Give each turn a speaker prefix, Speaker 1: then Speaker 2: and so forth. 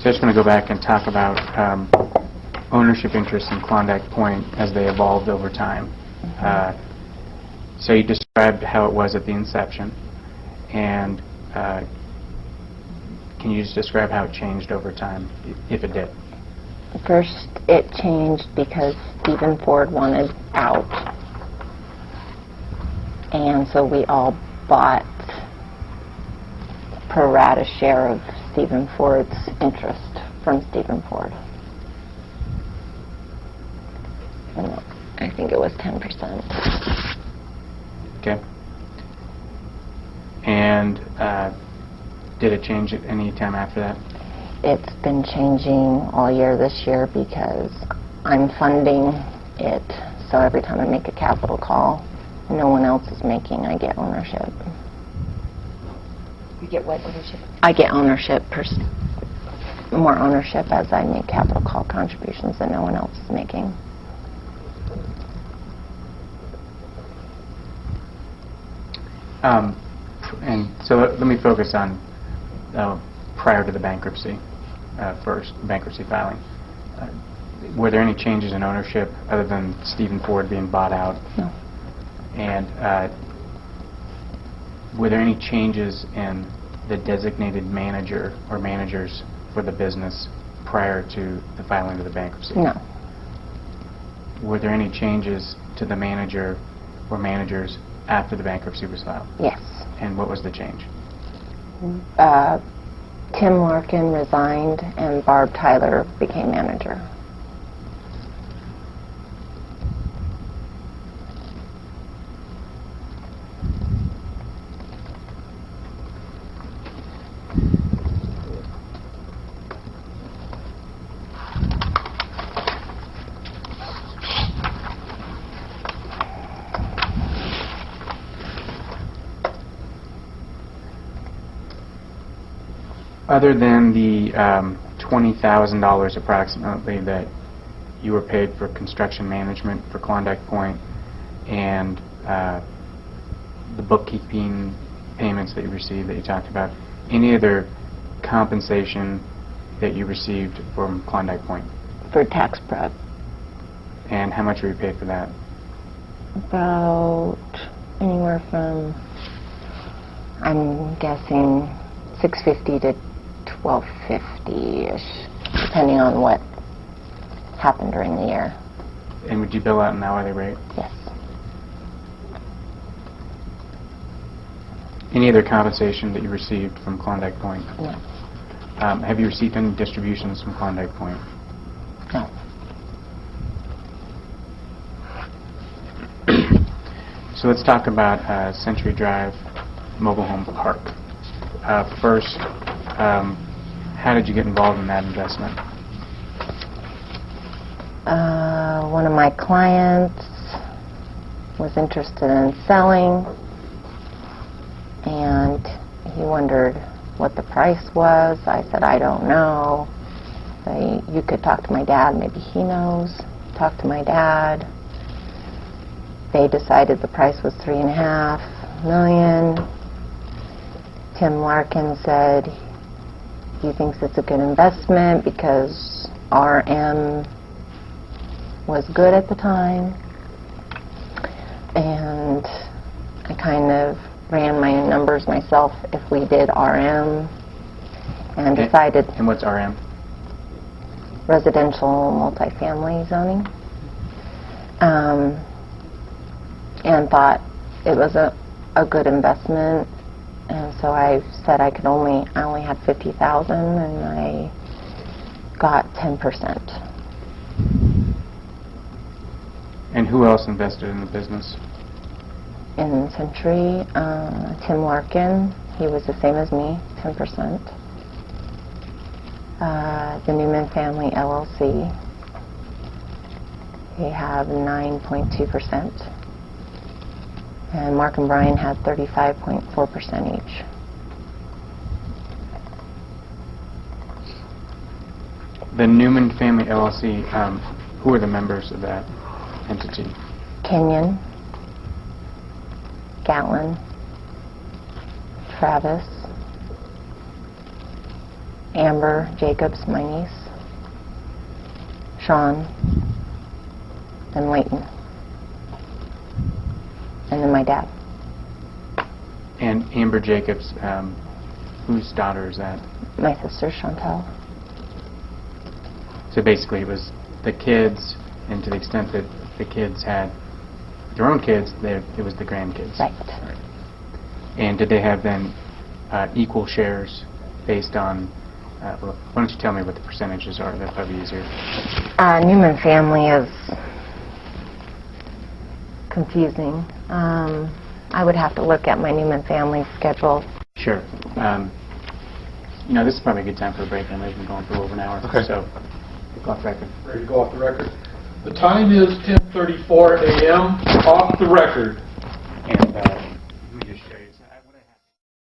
Speaker 1: So I'm just going to go back and talk about ownership interests in Klondike Point as they evolved over time. So you described how it was at the inception, and can you just describe how it changed over time, if it did?
Speaker 2: First, it changed because Stephen Ford wanted out, and so we all bought pro rata share of Stephen Ford's interest from Stephen Ford. And I think it was 10%.
Speaker 1: Okay. And did it change at any time after that?
Speaker 2: It's been changing all year this year because I'm funding it, so every time I make a capital call, no one else is making, I get ownership.
Speaker 3: You get what ownership?
Speaker 2: I get ownership, more ownership as I make capital call contributions that no one else is making.
Speaker 1: And so let me focus on prior to the bankruptcy, first, bankruptcy filing. Were there any changes in ownership other than Stephen Ford being bought out?
Speaker 2: No.
Speaker 1: And were there any changes in the designated manager or managers for the business prior to the filing of the bankruptcy?
Speaker 2: No.
Speaker 1: Were there any changes to the manager or managers after the bankruptcy was filed?
Speaker 2: Yes.
Speaker 1: And what was the change?
Speaker 2: Tim Larkin resigned and Barb Tyler became manager.
Speaker 1: Other than the $20,000 approximately that you were paid for construction management for Klondike Point and the bookkeeping payments that you received that you talked about, any other compensation that you received from Klondike Point?
Speaker 2: For tax prep.
Speaker 1: And how much were you paid for that?
Speaker 2: About anywhere from, I'm guessing, $650 to $1,250-ish, depending on what happened during the year.
Speaker 1: And would you bill out an hourly rate?
Speaker 2: Yes.
Speaker 1: Any other compensation that you received from Klondike Point?
Speaker 2: No.
Speaker 1: Have you received any distributions from Klondike Point?
Speaker 2: No.
Speaker 1: So let's talk about Century Drive Mobile Home Park. First, how did you get involved in that investment?
Speaker 2: One of my clients was interested in selling, and he wondered what the price was. I said, I don't know. You could talk to my dad, maybe he knows. Talk to my dad. They decided the price was $3.5 million. Tim Larkin said he thinks it's a good investment because RM was good at the time. And I kind of ran my numbers myself if we did RM and decided...
Speaker 1: And what's RM?
Speaker 2: Residential multifamily zoning. And thought it was a good investment. And so I said I only had $50,000, and I got 10%.
Speaker 1: And who else invested in the business?
Speaker 2: In Century, Tim Larkin, he was the same as me, 10%. The Newman Family LLC, they have 9.2%. And Mark and Brian had 35.4% each.
Speaker 1: The Newman Family LLC, who are the members of that entity?
Speaker 2: Kenyon, Gatlin, Travis, Amber Jacobs, my niece, Sean, and Leighton, and then my dad.
Speaker 1: And Amber Jacobs, whose daughter is that?
Speaker 2: My sister, Chantel.
Speaker 1: So basically it was the kids, and to the extent that the kids had their own kids, it was the grandkids.
Speaker 2: Right.
Speaker 1: And did they have then equal shares based on, well, why don't you tell me what the percentages are? That'd probably be easier.
Speaker 2: Newman family is confusing. I would have to look at my Newman family schedule.
Speaker 1: Sure. You know, this is probably a good time for a break. I know we've been going for over an hour.
Speaker 3: Okay.
Speaker 1: So, go off record.
Speaker 3: Ready to go off the record? The time is 10:34 a.m. Off the record.
Speaker 1: And